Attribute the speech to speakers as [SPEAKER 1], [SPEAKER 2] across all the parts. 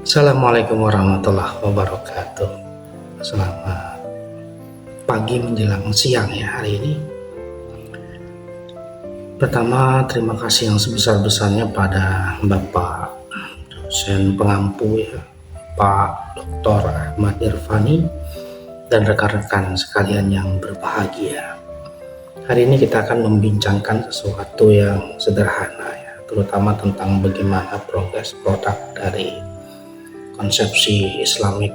[SPEAKER 1] Assalamualaikum warahmatullahi wabarakatuh. Selamat pagi menjelang siang ya hari ini. Pertama, terima kasih yang sebesar-besarnya pada Bapak dosen pengampu ya, Pak Dr. Ahmad Irfani dan rekan-rekan sekalian yang berbahagia. Hari ini kita akan membincangkan sesuatu yang sederhana ya, terutama tentang bagaimana progres produk dari konsepsi Islamic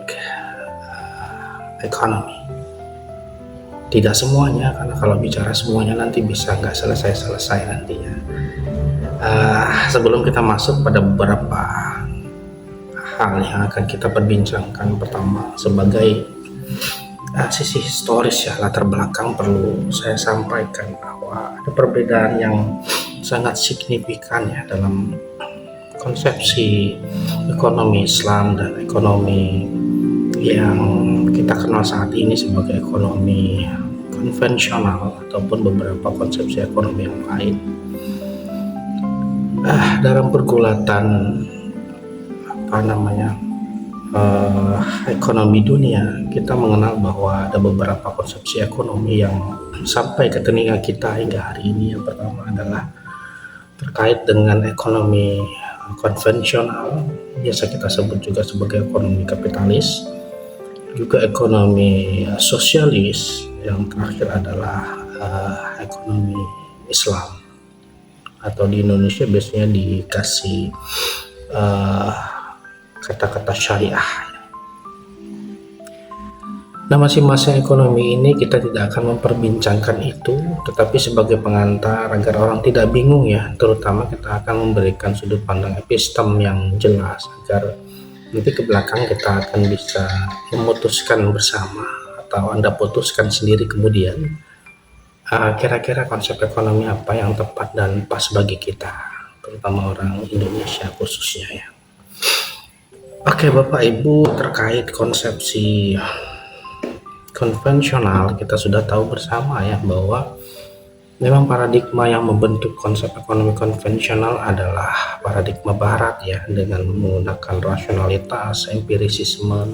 [SPEAKER 1] economy. Tidak semuanya, karena kalau bicara semuanya nanti bisa nggak selesai-selesai nantinya. Sebelum kita masuk pada beberapa hal yang akan kita perbincangkan, pertama sebagai sisi historis ya, latar belakang perlu saya sampaikan bahwa ada perbedaan yang sangat signifikan ya dalam konsepsi ekonomi Islam dan ekonomi yang kita kenal saat ini sebagai ekonomi konvensional ataupun beberapa konsepsi ekonomi yang lain. Dalam pergulatan ekonomi dunia, kita mengenal bahwa ada beberapa konsepsi ekonomi yang sampai ke telinga kita hingga hari ini. Yang pertama adalah terkait dengan ekonomi konvensional, biasa kita sebut juga sebagai ekonomi kapitalis, juga ekonomi sosialis, yang terakhir adalah ekonomi Islam, atau di Indonesia biasanya dikasih kata-kata syariah. Nah, masing-masing ekonomi ini kita tidak akan memperbincangkan itu, tetapi sebagai pengantar agar orang tidak bingung ya, terutama kita akan memberikan sudut pandang epistem yang jelas agar nanti ke belakang kita akan bisa memutuskan bersama atau Anda putuskan sendiri kemudian kira-kira konsep ekonomi apa yang tepat dan pas bagi kita, terutama orang Indonesia khususnya ya. Oke Bapak Ibu, terkait konsepsi konvensional kita sudah tahu bersama ya bahwa memang paradigma yang membentuk konsep ekonomi konvensional adalah paradigma barat ya, dengan menggunakan rasionalitas, empirisisme,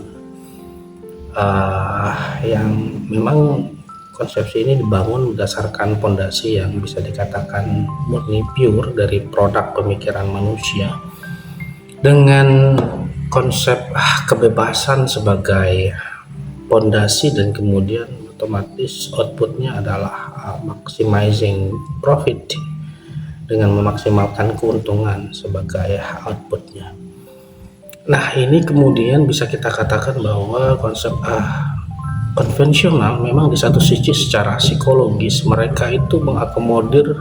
[SPEAKER 1] yang memang konsepsi ini dibangun berdasarkan fondasi yang bisa dikatakan murni pure dari produk pemikiran manusia, dengan konsep kebebasan sebagai fondasi, dan kemudian otomatis outputnya adalah maximizing profit, dengan memaksimalkan keuntungan sebagai outputnya. Nah, ini kemudian bisa kita katakan bahwa konsep konvensional memang di satu sisi secara psikologis mereka itu mengakomodir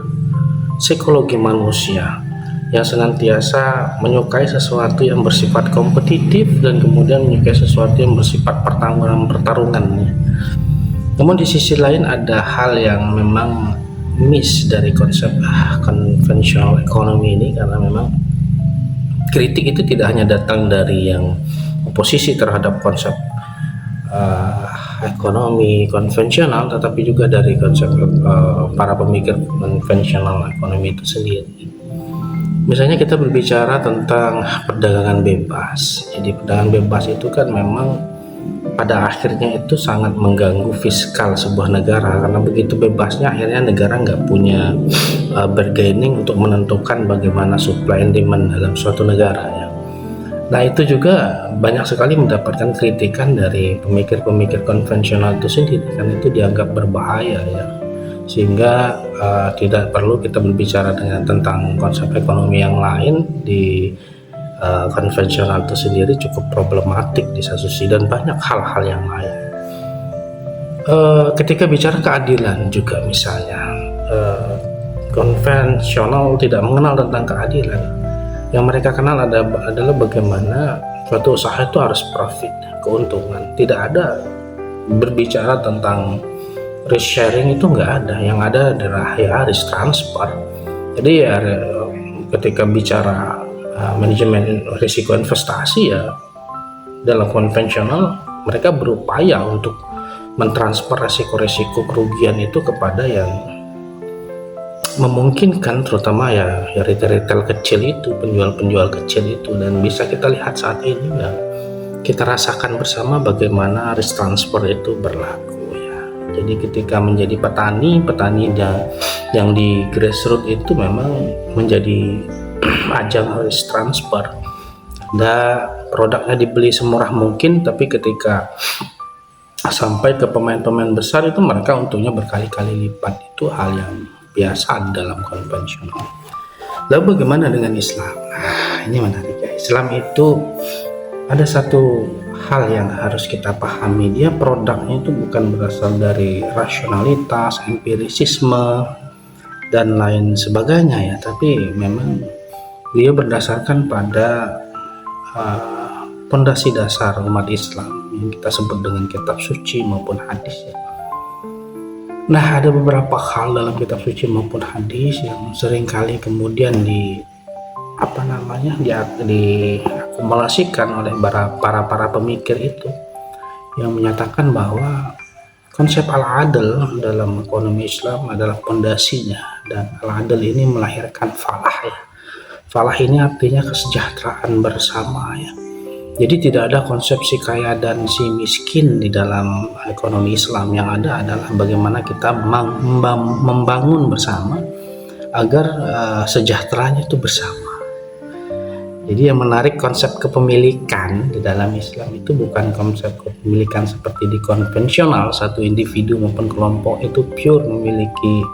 [SPEAKER 1] psikologi manusia yang senantiasa menyukai sesuatu yang bersifat kompetitif dan kemudian menyukai sesuatu yang bersifat pertarungan. Namun di sisi lain ada hal yang memang miss dari konsep konvensional ekonomi ini, karena memang kritik itu tidak hanya datang dari yang oposisi terhadap konsep ekonomi konvensional, tetapi juga dari konsep para pemikir konvensional ekonomi itu sendiri. Misalnya kita berbicara tentang perdagangan bebas. Jadi perdagangan bebas itu kan memang pada akhirnya itu sangat mengganggu fiskal sebuah negara, karena begitu bebasnya akhirnya negara nggak punya bargaining untuk menentukan bagaimana supply and demand dalam suatu negara ya. Nah, itu juga banyak sekali mendapatkan kritikan dari pemikir-pemikir konvensional itu sendiri, karena itu dianggap berbahaya ya, sehingga tidak perlu kita berbicara tentang konsep ekonomi yang lain. Di konvensional itu sendiri cukup problematik di satu sisi, dan banyak hal-hal yang lain. Ketika bicara keadilan juga misalnya, konvensional tidak mengenal tentang keadilan. Yang mereka kenal adalah bagaimana suatu usaha itu harus profit, keuntungan. Tidak ada berbicara tentang risk sharing, itu nggak ada. Yang ada adalah ya risk transfer. Jadi ya ketika bicara manajemen risiko investasi ya, dalam konvensional mereka berupaya untuk mentransfer resiko-resiko kerugian itu kepada yang memungkinkan, terutama ya retail kecil itu, penjual-penjual kecil itu, dan bisa kita lihat saat ini ya, kita rasakan bersama bagaimana risk transfer itu berlaku ya. Jadi ketika menjadi petani yang di grassroots itu memang menjadi ajang risk transfer. Ada produknya dibeli semurah mungkin, tapi ketika sampai ke pemain-pemain besar itu mereka untungnya berkali-kali lipat. Itu hal yang biasa dalam konvensional. Lalu bagaimana dengan Islam? Nah, ini menarik ya. Islam itu ada satu hal yang harus kita pahami. Dia produknya itu bukan berasal dari rasionalitas, empirisisme, dan lain sebagainya ya, tapi memang dia berdasarkan pada pondasi dasar umat Islam yang kita sebut dengan kitab suci maupun hadis ya. Nah, ada beberapa hal dalam kitab suci maupun hadis yang seringkali kemudian diakumulasikan oleh para pemikir itu, yang menyatakan bahwa konsep al-adl dalam ekonomi Islam adalah pondasinya, dan al-adl ini melahirkan falah ya. Falah ini artinya kesejahteraan bersama ya. Jadi tidak ada konsep si kaya dan si miskin di dalam ekonomi Islam. Yang ada adalah bagaimana kita membangun bersama agar sejahteranya itu bersama. Jadi yang menarik, konsep kepemilikan di dalam Islam itu bukan konsep kepemilikan seperti di konvensional, satu individu maupun kelompok itu pure memiliki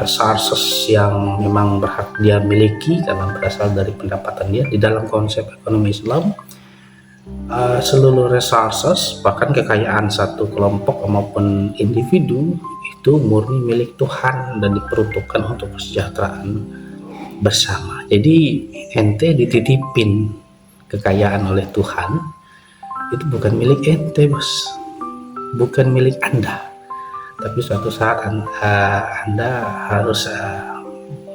[SPEAKER 1] resources yang memang berhak dia miliki karena berasal dari pendapatan dia. Di dalam konsep ekonomi Islam, seluruh resources, bahkan kekayaan satu kelompok maupun individu itu murni milik Tuhan dan diperuntukkan untuk kesejahteraan bersama. Jadi ente dititipin kekayaan oleh Tuhan, itu bukan milik ente bos, bukan milik Anda, tapi suatu saat Anda harus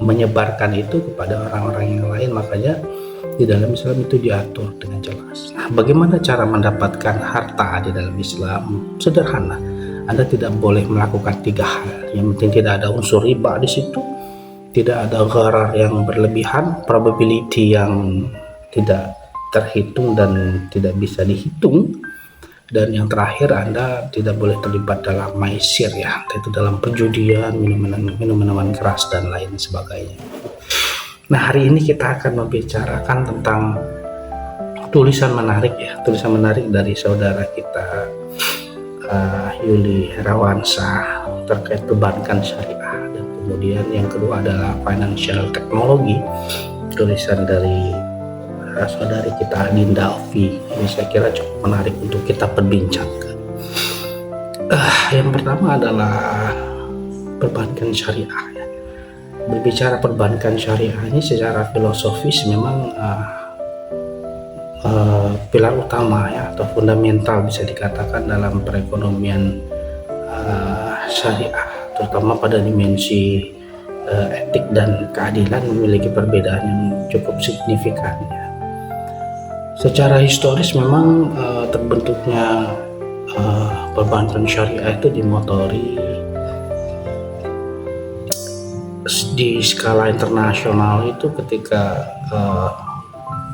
[SPEAKER 1] menyebarkan itu kepada orang-orang yang lain. Makanya di dalam Islam itu diatur dengan jelas. Nah, bagaimana cara mendapatkan harta di dalam Islam? Sederhana, Anda tidak boleh melakukan 3 hal. Yang penting tidak ada unsur riba di situ, tidak ada gharar yang berlebihan, probability yang tidak terhitung dan tidak bisa dihitung, dan yang terakhir Anda tidak boleh terlibat dalam maisir ya, itu dalam perjudian, minuman keras dan lain sebagainya. Nah, hari ini kita akan membicarakan tentang tulisan menarik dari saudara kita Yuli Herawansa terkait perbankan syariah, dan kemudian yang kedua adalah financial technology, tulisan dari saudari kita Dinda Ovi. Ini saya kira cukup menarik untuk kita perbincangkan. Yang pertama adalah perbankan syariah ya. Berbicara perbankan syariah ini secara filosofis memang pilar utama ya, atau fundamental bisa dikatakan dalam perekonomian syariah, terutama pada dimensi etik dan keadilan memiliki perbedaan yang cukup signifikan ya. Secara historis memang terbentuknya perbankan syariah itu dimotori di skala internasional itu ketika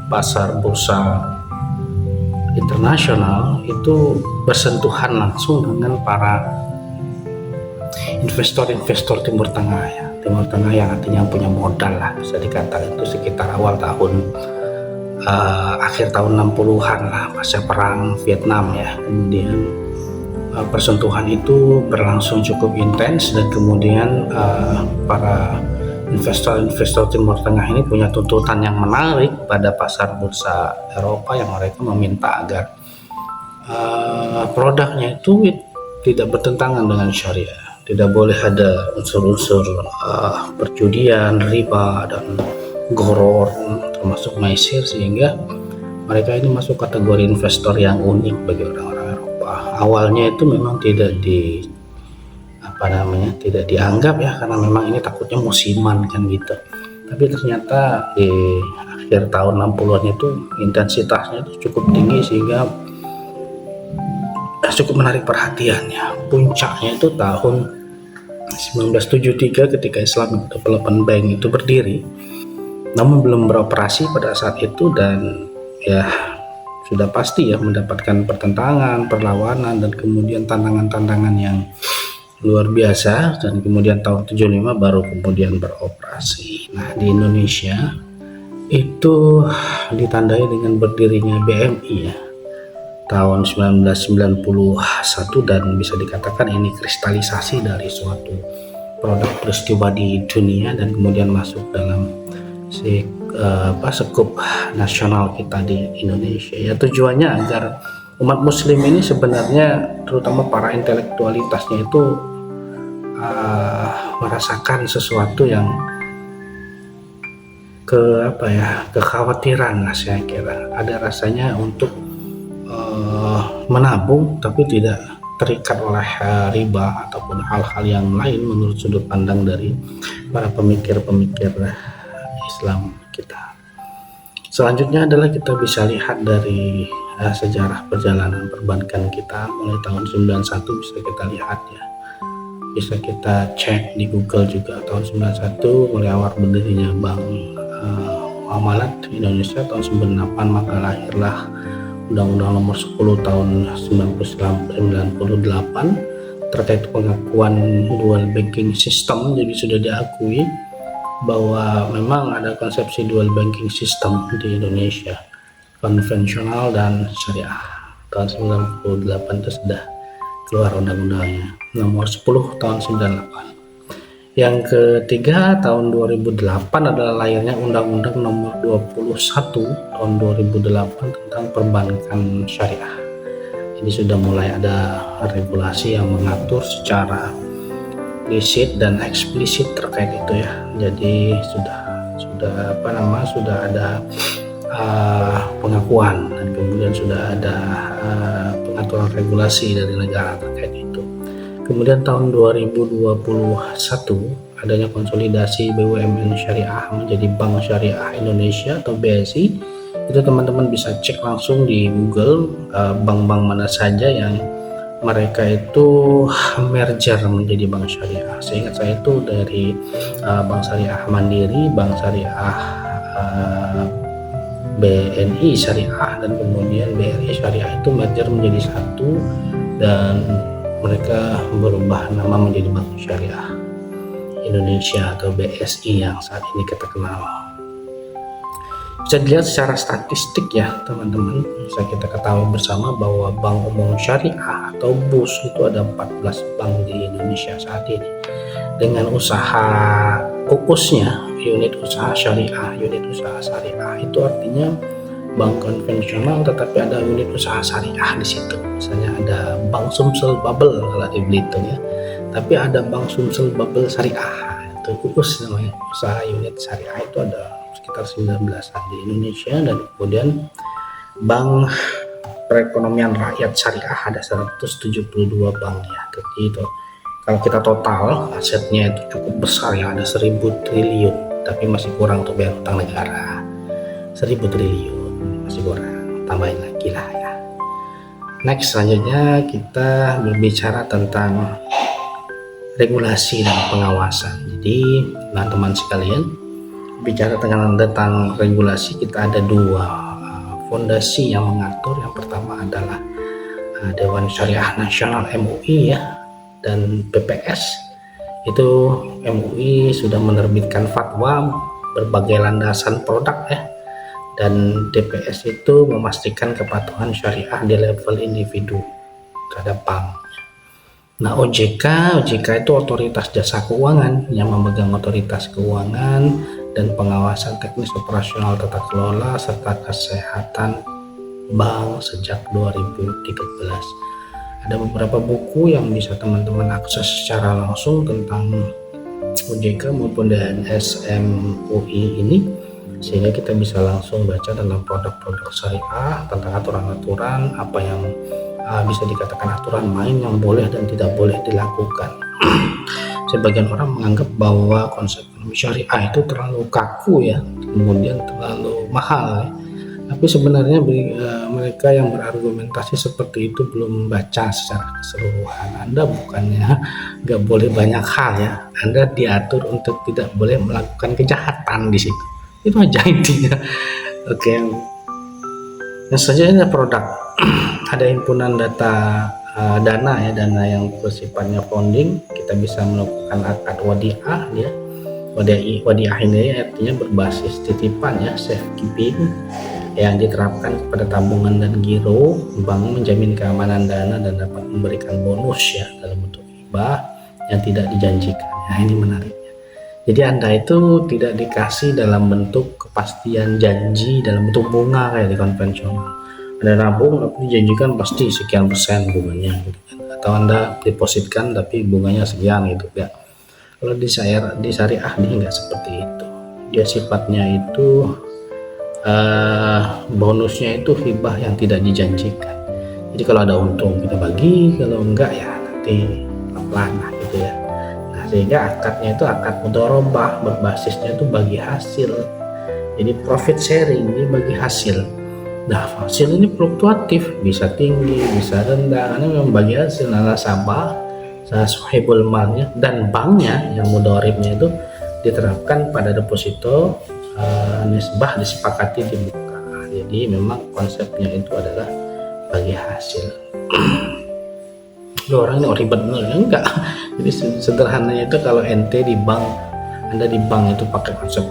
[SPEAKER 1] pasar bursa internasional itu bersentuhan langsung dengan para investor Timur Tengah ya. Timur Tengah yang artinya punya modal lah, bisa dikatakan itu sekitar awal tahun akhir tahun 60-an lah, pasca perang Vietnam ya. Kemudian persentuhan itu berlangsung cukup intens, dan kemudian para investor Timur Tengah ini punya tuntutan yang menarik pada pasar bursa Eropa, yang mereka meminta agar produknya itu tidak bertentangan dengan syariah, tidak boleh ada unsur-unsur perjudian, riba, dan goror, termasuk maisir, sehingga mereka ini masuk kategori investor yang unik bagi orang-orang Eropa. Awalnya itu memang tidak dianggap ya, karena memang ini takutnya musiman kan gitu. Tapi ternyata di akhir tahun 60-an itu intensitasnya itu cukup tinggi sehingga cukup menarik perhatiannya. Puncaknya itu tahun 1973 ketika Islamic Development Bank itu berdiri, namun belum beroperasi pada saat itu, dan ya sudah pasti ya mendapatkan pertentangan, perlawanan, dan kemudian tantangan-tantangan yang luar biasa, dan kemudian tahun 75 baru kemudian beroperasi. Nah, di Indonesia itu ditandai dengan berdirinya BMI ya tahun 1991, dan bisa dikatakan ini kristalisasi dari suatu produk peristiwa di dunia dan kemudian masuk dalam sekup nasional kita di Indonesia. Ya, tujuannya agar umat muslim ini sebenarnya terutama para intelektualitasnya itu merasakan sesuatu yang kekhawatiran lah, saya kira ada rasanya untuk menabung tapi tidak terikat oleh riba ataupun hal-hal yang lain menurut sudut pandang dari para pemikir-pemikir Islam kita. Selanjutnya adalah kita bisa lihat dari sejarah perjalanan perbankan kita mulai tahun 91, bisa kita lihat ya, bisa kita cek di Google juga. Tahun 91 mulai awal berdirinya Bank Muamalat Indonesia tahun 98, maka lahirlah Undang-Undang Nomor 10 tahun 1998 terkait pengakuan dual banking system. Jadi sudah diakui bahwa memang ada konsepsi dual banking system di Indonesia, konvensional dan syariah. Tahun 98 itu sudah keluar undang-undangnya nomor 10 tahun 98. Yang ketiga tahun 2008 adalah lahirnya Undang-Undang Nomor 21 tahun 2008 tentang perbankan syariah. Ini sudah mulai ada regulasi yang mengatur secara implisit dan eksplisit terkait itu ya. Jadi sudah ada pengakuan, dan kemudian sudah ada pengaturan regulasi dari negara terkait itu. Kemudian tahun 2021 adanya konsolidasi BUMN syariah menjadi Bank Syariah Indonesia atau BSI. Itu teman-teman bisa cek langsung di Google bank-bank mana saja yang mereka itu merger menjadi bank syariah. Seingat saya itu dari Bank Syariah Mandiri, Bank Syariah BNI Syariah, dan kemudian BRI Syariah itu merger menjadi satu, dan mereka berubah nama menjadi Bank Syariah Indonesia atau BSI yang saat ini kita kenal. Bisa dilihat secara statistik ya teman-teman, bisa kita ketahui bersama bahwa Bank Umum Syariah atau BUS itu ada 14 bank di Indonesia saat ini. Dengan usaha UUS-nya, unit usaha syariah, itu artinya bank konvensional tetapi ada unit usaha syariah di situ. Misalnya ada Bank Sumsel Babel kalau di Belitung ya, tapi ada Bank Sumsel Babel Syariah, itu UUS namanya, usaha unit syariah. Itu ada sekitar 19-an di Indonesia. Dan kemudian Bank Perekonomian Rakyat Syariah ada 172 bank ya. Jadi itu kalau kita total asetnya itu cukup besar ya, ada 1000 triliun, tapi masih kurang untuk bayar utang negara. 1000 triliun masih kurang, tambahin lagi lah ya. Next, selanjutnya kita berbicara tentang regulasi dan pengawasan. Jadi teman-teman sekalian, bicara tentang regulasi, kita ada dua fondasi yang mengatur. Yang pertama adalah Dewan Syariah Nasional MUI ya, dan BPS. Itu MUI sudah menerbitkan fatwa berbagai landasan produk ya, dan DPS itu memastikan kepatuhan syariah di level individu terhadap bank. Nah, OJK itu otoritas jasa keuangan yang memegang otoritas keuangan dan pengawasan teknis operasional tata kelola serta kesehatan bank sejak 2013. Ada beberapa buku yang bisa teman-teman akses secara langsung tentang OJK maupun DNS MUI ini, sehingga kita bisa langsung baca tentang produk-produk syariah, tentang aturan-aturan apa yang bisa dikatakan aturan main yang boleh dan tidak boleh dilakukan. Sebagian orang menganggap bahwa konsep ekonomi syariah itu terlalu kaku ya, kemudian terlalu mahal ya. Tapi sebenarnya mereka yang berargumentasi seperti itu belum baca secara keseluruhan. Anda bukannya nggak boleh banyak hal ya, Anda diatur untuk tidak boleh melakukan kejahatan di situ. Itu aja intinya. Oke, yang selanjutnya produk. Ada himpunan dana ya, dana yang bersifatnya founding. Kita bisa melakukan akad wadiah ya. Wadiah ini artinya berbasis titipan ya, safekeeping, yang diterapkan kepada tabungan dan giro. Bank menjamin keamanan dana dan dapat memberikan bonus ya dalam bentuk hibah yang tidak dijanjikan. Nah, ini menariknya. Jadi Anda itu tidak dikasih dalam bentuk kepastian janji dalam bentuk bunga kayak di konvensional. Anda nabung tapi dijanjikan pasti sekian persen bunganya gitu kan. Atau Anda depositkan tapi bunganya sekian gitu ya. Kalau di syariah ini enggak seperti itu. Dia sifatnya itu bonusnya itu hibah yang tidak dijanjikan. Jadi kalau ada untung kita bagi, kalau enggak ya nanti pelan gitu ya. Nah, sehingga akadnya itu akad mudharabah, berbasisnya itu bagi hasil. Jadi profit sharing, dia bagi hasil. Nah, hasil ini fluktuatif, bisa tinggi, bisa rendah, karena memang bagi hasil. Nah, nasabah, sahibul malnya dan banknya yang mudharibnya itu diterapkan pada deposito, nisbah disepakati di muka. Jadi memang konsepnya itu adalah bagi hasil. Orang ini ribet bener ya? Enggak. Jadi sederhananya itu kalau ente di bank, Anda di bank itu pakai konsep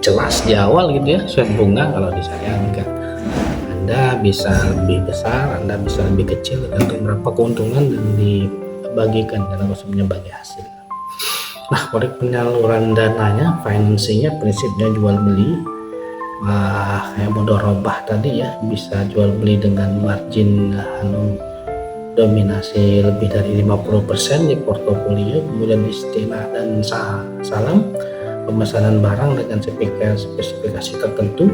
[SPEAKER 1] jelas di awal gitu ya, surat bunga. Kalau di saya enggak, Anda bisa lebih besar, Anda bisa lebih kecil tergantung berapa keuntungan dan dibagikan karena konsepnya bagi hasil. Nah, proyek penyaluran dananya, financingnya prinsipnya jual beli, kayak mudharabah tadi ya, bisa jual beli dengan margin dominasi lebih dari 50% di portofolio, kemudian istinah dan salam, pemesanan barang dengan spesifikasi tertentu,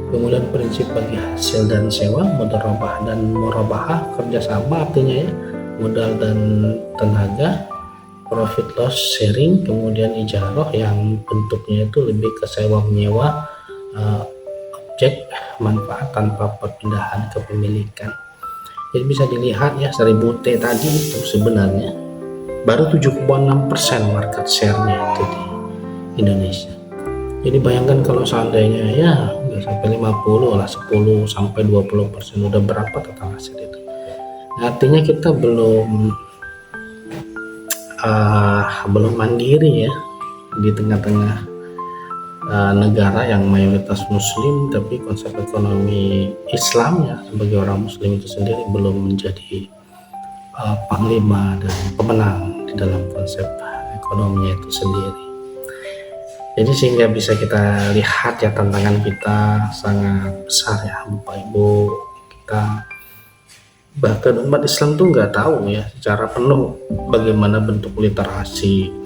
[SPEAKER 1] kemudian prinsip bagi hasil dan sewa, mudharabah dan murabahah, kerjasama artinya ya, modal dan tenaga, profit loss sharing, kemudian ijarah yang bentuknya itu lebih ke sewa menyewa objek manfaat tanpa perpindahan kepemilikan. Jadi bisa dilihat ya, 1000 T tadi itu sebenarnya baru 7,6% market share-nya itu di Indonesia. Jadi bayangkan kalau seandainya ya nggak sampai 50 lah, 10 sampai 20%, udah berapa total hasil itu. Nah, artinya kita belum mandiri ya di tengah-tengah negara yang mayoritas muslim, tapi konsep ekonomi Islam ya sebagai orang muslim itu sendiri belum menjadi panglima dan pemenang di dalam konsep ekonominya itu sendiri. Jadi sehingga bisa kita lihat ya, tantangan kita sangat besar ya Bapak Ibu. Kita bahkan umat Islam tuh nggak tahu ya secara penuh bagaimana bentuk literasi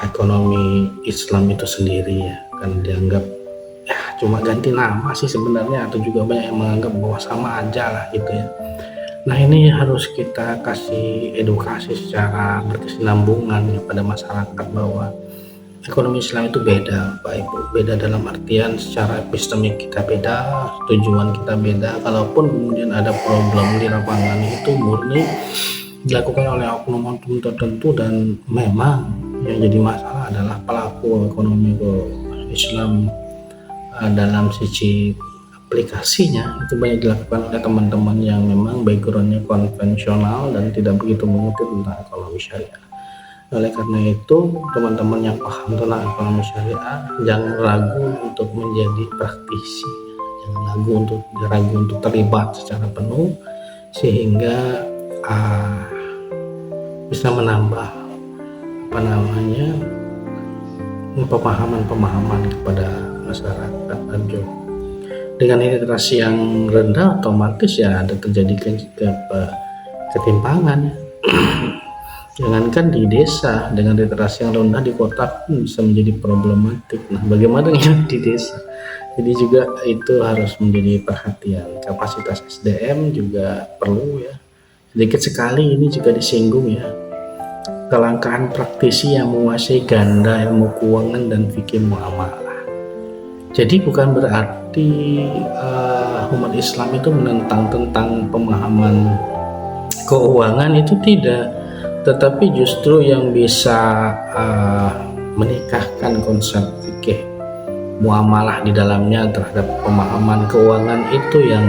[SPEAKER 1] ekonomi Islam itu sendiri ya, kan dianggap ya cuma ganti nama sih sebenarnya, atau juga banyak yang menganggap bahwa sama aja lah gitu ya. Nah, ini harus kita kasih edukasi secara berkesinambungan ya pada masyarakat bahwa ekonomi Islam itu beda Pak Ibu, beda dalam artian secara epistemik kita beda, tujuan kita beda. Kalaupun kemudian ada problem di lapangan itu murni dilakukan oleh oknum-oknum tertentu, dan memang yang jadi masalah adalah pelaku ekonomi Islam dalam sisi aplikasinya itu banyak dilakukan oleh teman-teman yang memang backgroundnya konvensional dan tidak begitu mengerti tentang ekonomi syariah. Oleh karena itu, teman-teman yang paham tentang ekonomi syariah jangan ragu untuk menjadi praktisi, jangan ragu untuk terlibat secara penuh, sehingga bisa menambah pemahaman kepada masyarakat. Dengan literasi yang rendah, otomatis ya ada terjadi ketimpangan. Jangankan di desa, dengan literasi yang rendah di kota pun bisa menjadi problematik. Nah, bagaimana yang di desa? Jadi juga itu harus menjadi perhatian. Kapasitas SDM juga perlu ya. Sedikit sekali ini juga disinggung ya, kelangkaan praktisi yang menguasai ganda ilmu keuangan dan fikih muamalah. Jadi bukan berarti umat Islam itu menentang tentang pemahaman keuangan, itu tidak, tetapi justru yang bisa menikahkan konsep fikih muamalah di dalamnya terhadap pemahaman keuangan itu yang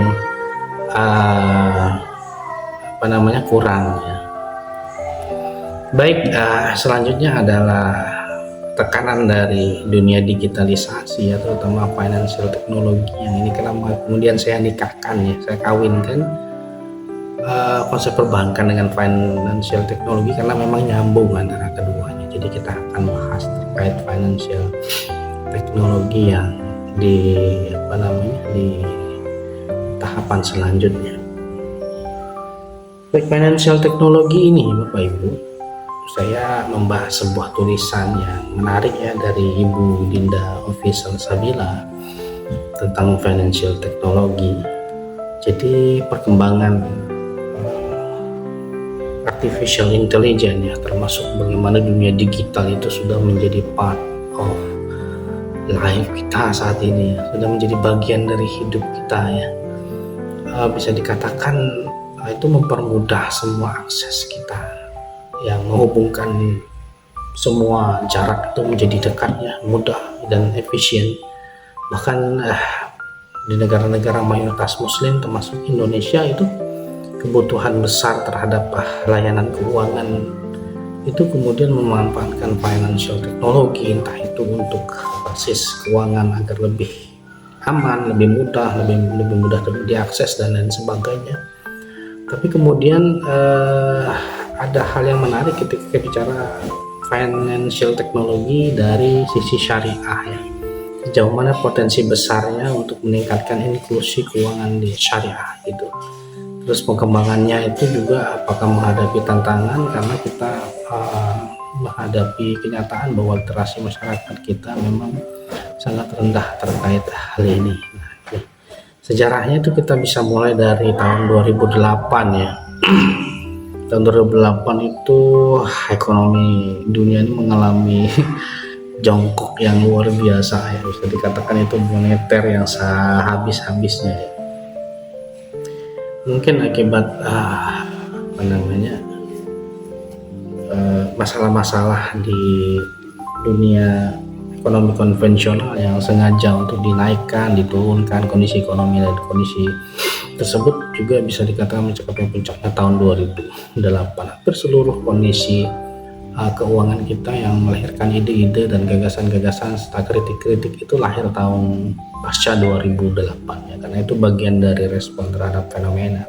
[SPEAKER 1] kurang ya. Baik, selanjutnya adalah tekanan dari dunia digitalisasi ya, terutama financial technology, yang ini kenapa kemudian saya nikahkan ya, saya kawinkan konsep perbankan dengan financial technology karena memang nyambung antara keduanya. Jadi kita akan bahas terkait financial teknologi yang di di tahapan selanjutnya. Baik, financial teknologi ini Bapak Ibu, saya membahas sebuah tulisan yang menarik ya dari Ibu Dinda Official Sabila tentang financial technology. Jadi perkembangan artificial intelligence ya, termasuk bagaimana dunia digital itu sudah menjadi part of life kita saat ini ya, sudah menjadi bagian dari hidup kita ya. Bisa dikatakan itu mempermudah semua akses kita, yang menghubungkan semua jarak itu menjadi dekat ya, mudah dan efisien. Bahkan di negara-negara mayoritas muslim termasuk Indonesia itu kebutuhan besar terhadap layanan keuangan itu kemudian memanfaatkan financial technology, entah itu untuk basis keuangan agar lebih aman, lebih mudah, lebih mudah diakses dan lain sebagainya. Tapi kemudian ada hal yang menarik ketika bicara financial technology dari sisi syariah ya. Sejauh mana potensi besarnya untuk meningkatkan inklusi keuangan di syariah itu. Terus pengembangannya itu juga apakah menghadapi tantangan karena kita menghadapi kenyataan bahwa literasi masyarakat kita memang sangat rendah terkait hal ini. Sejarahnya itu kita bisa mulai dari tahun 2008 ya. Tahun 2008 itu ekonomi dunia ini mengalami jongkok yang luar biasa ya, bisa dikatakan itu moneter yang sehabis-habisnya ya. Mungkin akibat masalah-masalah di dunia ekonomi konvensional yang sengaja untuk dinaikkan, diturunkan kondisi ekonomi, dan kondisi tersebut juga bisa dikatakan mencapai puncaknya tahun 2008. Hampir seluruh kondisi keuangan kita yang melahirkan ide-ide dan gagasan-gagasan serta kritik-kritik itu lahir tahun pasca 2008 ya, karena itu bagian dari respon terhadap fenomena.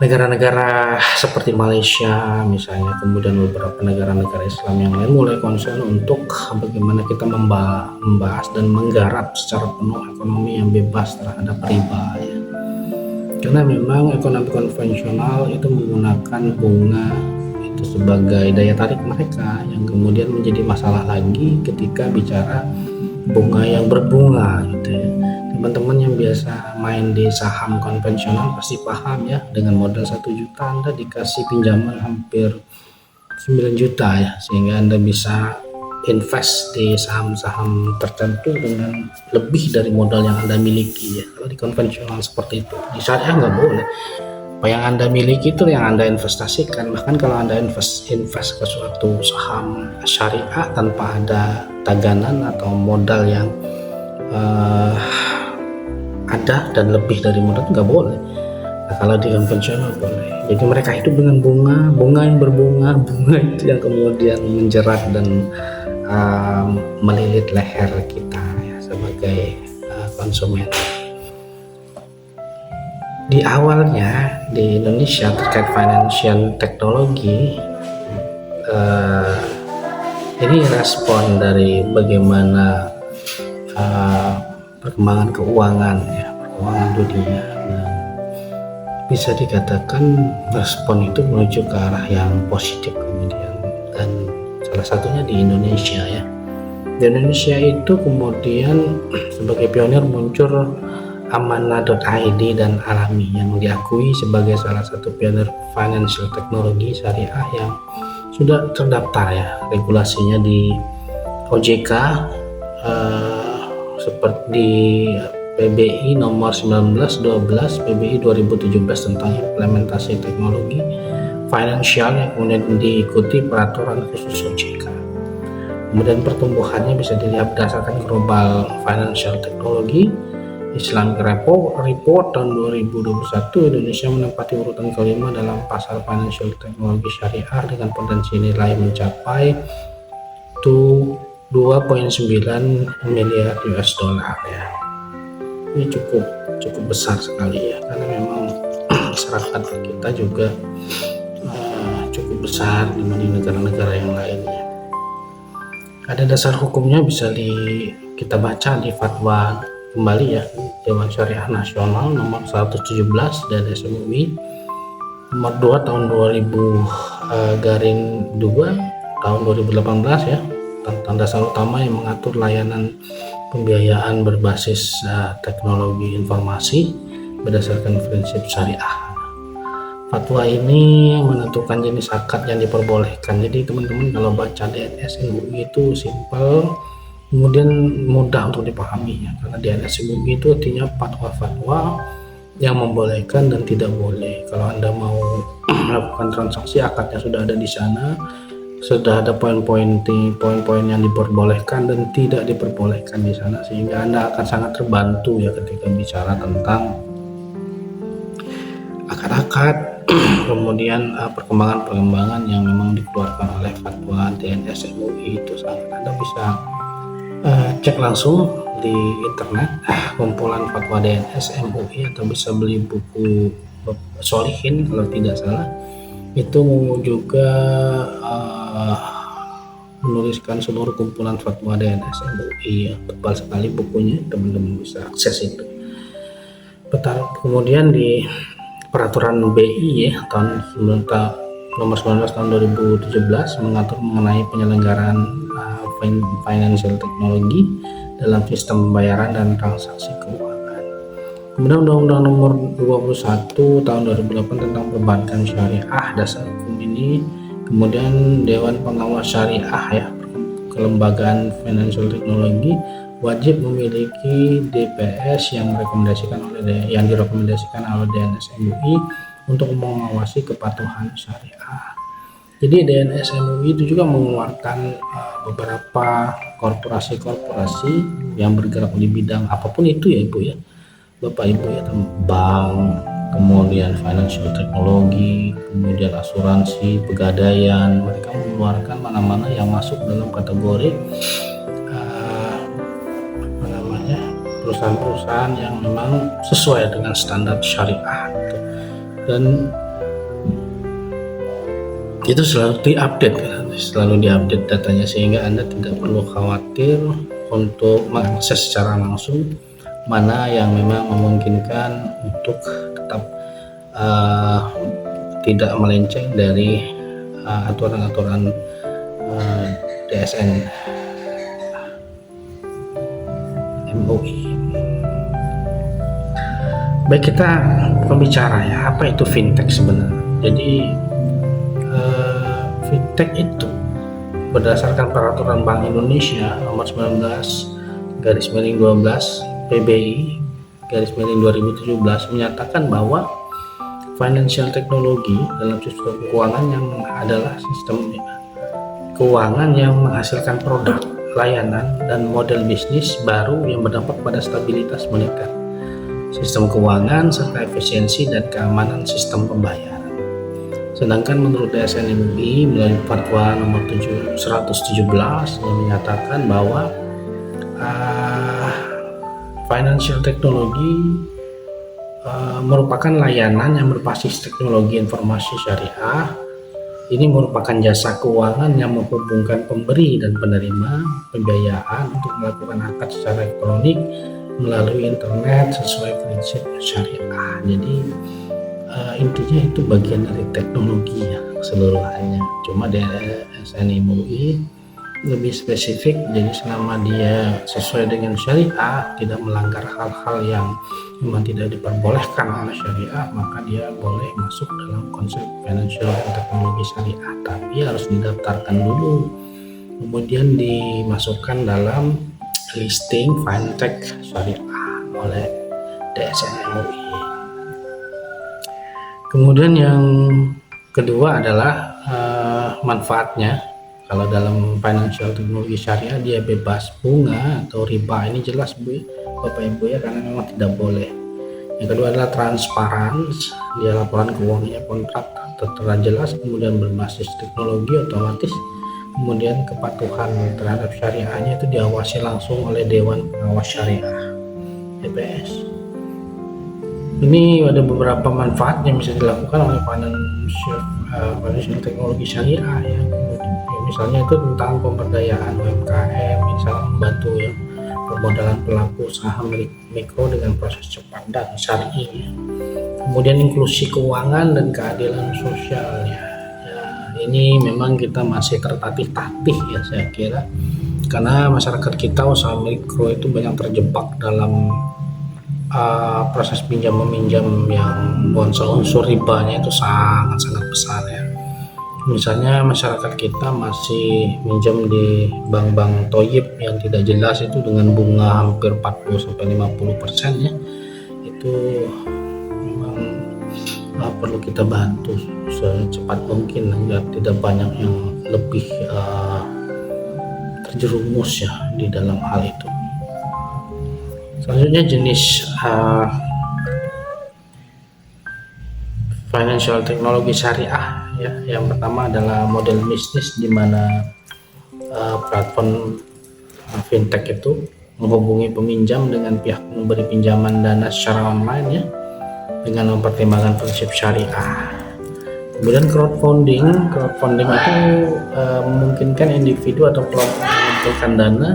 [SPEAKER 1] Negara-negara seperti Malaysia misalnya, kemudian beberapa negara-negara Islam yang lain mulai concern untuk bagaimana kita membahas dan menggarap secara penuh ekonomi yang bebas terhadap riba ya. Karena memang ekonomi konvensional itu menggunakan bunga itu sebagai daya tarik mereka, yang kemudian menjadi masalah lagi ketika bicara bunga yang berbunga gitu ya. Teman-teman yang biasa main di saham konvensional pasti paham ya, dengan modal 1 juta Anda dikasih pinjaman hampir 9 juta ya, sehingga Anda bisa invest di saham-saham tertentu dengan lebih dari modal yang Anda miliki ya. Kalau di konvensional seperti itu, di syariah nggak boleh. Apa yang Anda miliki itu yang Anda investasikan. Bahkan kalau Anda invest ke suatu saham syariah tanpa ada taganan atau modal yang ada dan lebih dari modal, nggak boleh. Nah, kalau di konvensional boleh. Jadi mereka hidup dengan bunga yang berbunga, bunga itu yang kemudian menjerat dan melilit leher kita ya, sebagai konsumen. Di awalnya di Indonesia terkait financial technology, ini respon dari bagaimana perkembangan keuangan dunia. Nah, bisa dikatakan respon itu menuju ke arah yang positif kemudian, dan salah satunya di Indonesia ya. Di Indonesia itu kemudian sebagai pionir muncul Amanah.id dan Alami yang diakui sebagai salah satu pionir financial technology syariah yang sudah terdaftar ya, regulasinya di OJK seperti di PBI nomor 1912 PBI 2017 tentang implementasi teknologi finansial yang kemudian diikuti peraturan khusus OJK. Kemudian pertumbuhannya bisa dilihat berdasarkan Global Financial Technology Islamic Report tahun 2021. Indonesia menempati urutan kelima dalam pasar financial teknologi syariah dengan potensi nilai mencapai 2,9 miliar US dollar ya. Ini cukup besar sekali ya, karena memang masyarakat kita juga cukup besar dibanding negara-negara yang lainnya. Ada dasar hukumnya bisa kita baca di fatwa kembali ya, Dewan Syariah Nasional nomor 117 dan SMUI nomor 2 tahun 2000 garing 2 tahun 2018 ya, tentang dasar utama yang mengatur layanan pembiayaan berbasis teknologi informasi berdasarkan prinsip syariah. Fatwa ini menentukan jenis akad yang diperbolehkan. Jadi teman-teman kalau baca DNS MUI itu simpel, kemudian mudah untuk dipahaminya, karena DNS MUI itu artinya fatwa-fatwa yang membolehkan dan tidak boleh. Kalau Anda mau melakukan transaksi, akadnya sudah ada di sana, sudah ada poin-poin yang diperbolehkan dan tidak diperbolehkan di sana, sehingga Anda akan sangat terbantu ya ketika bicara tentang akad-akad kemudian perkembangan yang memang dikeluarkan oleh fatwa DNS MUI itu. Anda bisa cek langsung di internet kumpulan fatwa DNS MUI, atau bisa beli buku Sholihin kalau tidak salah. Itu juga menuliskan seluruh kumpulan fatwa DNS MUI ya. Tebal sekali bukunya, teman-teman bisa akses itu. Kemudian di peraturan BI ya nomor 19 tahun 2017 mengatur mengenai penyelenggaraan financial technology dalam sistem pembayaran dan transaksi keuangan. Kemudian Undang-Undang nomor 21 tahun 2008 tentang perbankan syariah, dasar hukum ini. Kemudian Dewan Pengawas Syariah ya, kelembagaan financial technology wajib memiliki DPS yang direkomendasikan oleh DNS MUI untuk mengawasi kepatuhan syariah. Jadi DNS MUI itu juga mengeluarkan beberapa korporasi yang bergerak di bidang apapun itu ya Ibu ya, Bapak Ibu ya, bank, kemudian financial technology, kemudian asuransi, pegadaian. Mereka mengeluarkan mana-mana yang masuk dalam kategori perusahaan-perusahaan yang memang sesuai dengan standar syariah gitu. Dan itu selalu diupdate datanya, sehingga Anda tidak perlu khawatir untuk mengakses secara langsung mana yang memang memungkinkan untuk tetap tidak melenceng dari aturan-aturan DSN MUI. Baik, kita pembicara ya, apa itu fintech sebenarnya. Jadi fintech itu berdasarkan peraturan Bank Indonesia nomor 19/12 PBI /2017 menyatakan bahwa financial technology dalam sistem keuangan yang adalah sistem keuangan yang menghasilkan produk, layanan, dan model bisnis baru yang berdampak pada stabilitas moneter, sistem keuangan, serta efisiensi dan keamanan sistem pembayaran. Sedangkan menurut DSN MUI melalui fatwa nomor 117 yang menyatakan bahwa financial technology merupakan layanan yang berbasis teknologi informasi syariah. Ini merupakan jasa keuangan yang menghubungkan pemberi dan penerima pembiayaan untuk melakukan akad secara elektronik melalui internet sesuai prinsip syariah. Jadi intinya itu bagian dari teknologi ya keseluruhannya. Cuma DSN MUI lebih spesifik, jadi selama dia sesuai dengan syariah, tidak melanggar hal-hal yang memang tidak diperbolehkan oleh syariah, maka dia boleh masuk dalam konsep financial dan teknologi syariah. Tapi harus didaftarkan dulu, kemudian dimasukkan dalam listing fintech syariah oleh DSN MUI. Kemudian yang kedua adalah manfaatnya. Kalau dalam financial teknologi syariah dia bebas bunga atau riba, ini jelas Bu, Bapak Ibu ya, karena memang tidak boleh. Yang kedua adalah transparan, dia laporan keuangannya kontrak tertera jelas, kemudian berbasis teknologi otomatis, kemudian kepatuhan terhadap syariahnya itu diawasi langsung oleh Dewan Pengawas Syariah DPS. Ini ada beberapa manfaat yang bisa dilakukan oleh financial teknologi syariah ya. Misalnya itu tentang pemberdayaan UMKM, misalnya membantu ya permodalan pelaku usaha mikro dengan proses cepat dan syar'i. Kemudian inklusi keuangan dan keadilan sosial ya. Ini memang kita masih tertatih-tatih ya saya kira, karena masyarakat kita usaha mikro itu banyak terjebak dalam proses pinjam meminjam yang unsur ribanya itu sangat besar ya. Misalnya masyarakat kita masih minjam di bank-bank toyib yang tidak jelas itu dengan bunga hampir 40-50% ya. Itu memang perlu kita bantu secepat mungkin agar tidak banyak yang lebih terjerumus ya di dalam hal itu. Selanjutnya jenis financial teknologi syariah ya. Yang pertama adalah model bisnis di mana platform fintech itu menghubungi peminjam dengan pihak memberi pinjaman dana secara online ya, dengan mempertimbangkan prinsip syariah. Kemudian crowdfunding itu memungkinkan individu atau kelompok mengumpulkan dana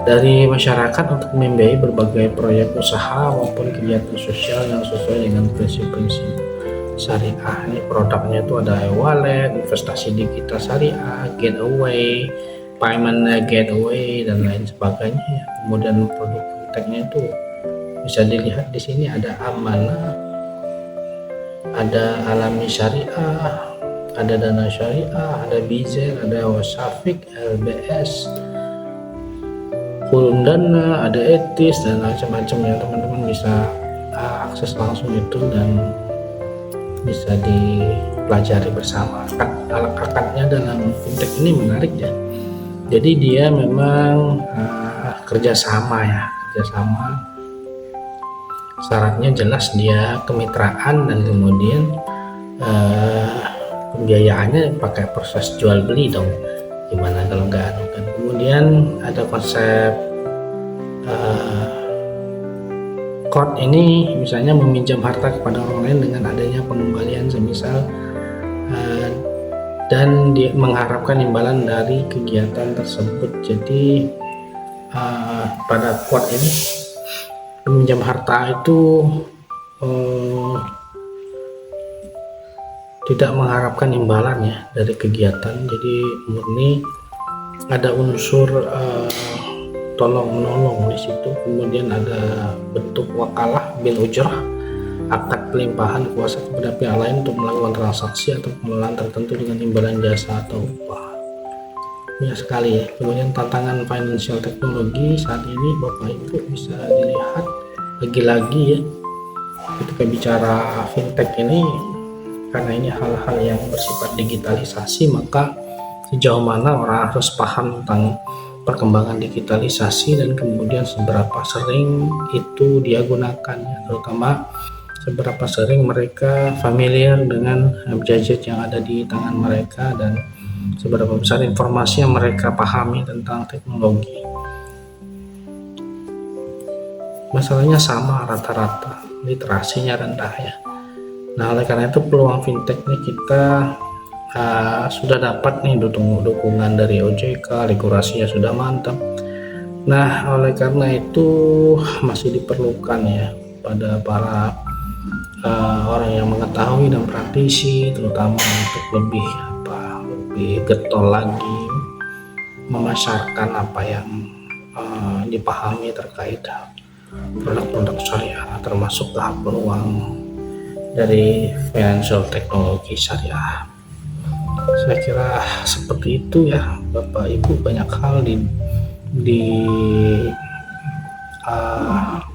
[SPEAKER 1] dari masyarakat untuk membiayai berbagai proyek usaha maupun kegiatan sosial yang sesuai dengan prinsip-prinsip syariah. Ini produknya itu ada e-wallet, investasi digital syariah, gateway, payment gateway dan lain sebagainya. Kemudian produk fintechnya itu bisa dilihat di sini ada Amanah, ada Alami Syariah, ada Dana Syariah, ada Bizer, ada Wasafik, LBS, Dana, ada Etis dan macam-macam ya. Teman-teman bisa akses langsung itu dan bisa dipelajari bersama. Akadnya dalam fintech ini menarik ya. Jadi dia memang kerjasama. Syaratnya jelas dia kemitraan dan kemudian pembiayaannya pakai proses jual beli dong. Gimana kalau nggak ada kan. Kemudian ada konsep code ini, misalnya meminjam harta kepada orang lain dengan adanya pengembalian semisal dan dia mengharapkan imbalan dari kegiatan tersebut. Jadi pada quote ini meminjam harta itu tidak mengharapkan imbalan ya dari kegiatan, jadi murni ada unsur tolong menolong di situ. Kemudian ada bentuk wakalah bil ujrah, akad pelimpahan kuasa kepada pihak lain untuk melakukan transaksi atau pengelolaan tertentu dengan imbalan jasa atau upah. Banyak sekali ya. Kemudian tantangan financial teknologi saat ini Bapak Ibu bisa dilihat lagi-lagi ya, ketika bicara fintech ini, karena ini hal-hal yang bersifat digitalisasi, maka sejauh mana orang harus paham tentang perkembangan digitalisasi dan kemudian seberapa sering itu dia gunakan, terutama seberapa sering mereka familiar dengan gadget yang ada di tangan mereka dan seberapa besar informasi yang mereka pahami tentang teknologi. Masalahnya sama rata-rata, literasinya rendah ya. Nah, oleh karena itu peluang fintech ini kita sudah dapat nih dukungan dari OJK, regulasinya sudah mantap. Nah, oleh karena itu masih diperlukan ya pada para orang yang mengetahui dan praktisi, terutama untuk lebih getol lagi memasarkan apa yang dipahami terkait produk-produk syariah, termasuk peluang dari financial teknologi syariah. Saya kira seperti itu ya Bapak Ibu, banyak hal di di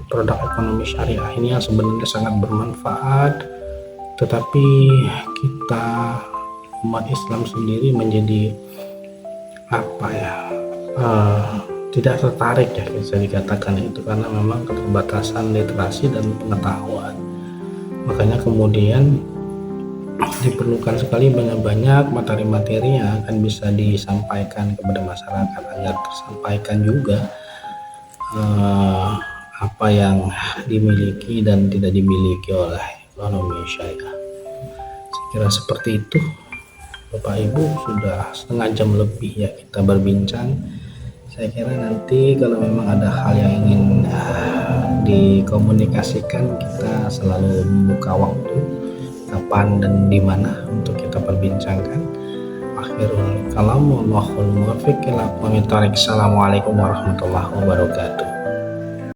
[SPEAKER 1] produk ekonomi syariah ini yang sebenarnya sangat bermanfaat, tetapi kita umat Islam sendiri menjadi tidak tertarik ya, bisa dikatakan itu, karena memang keterbatasan literasi dan pengetahuan. Makanya kemudian diperlukan sekali banyak-banyak materi-materi yang akan bisa disampaikan kepada masyarakat agar tersampaikan juga apa yang dimiliki dan tidak dimiliki oleh ekonomi syariah. Saya kira seperti itu, Bapak Ibu. Sudah setengah jam lebih ya kita berbincang. Saya kira nanti kalau memang ada hal yang ingin dikomunikasikan, kita selalu membuka waktu kapan dan di mana untuk kita perbincangkan. Akhirul kalam, wallahul muwaffiq ila aqwamit thoriq. Assalamualaikum warahmatullahi wabarakatuh.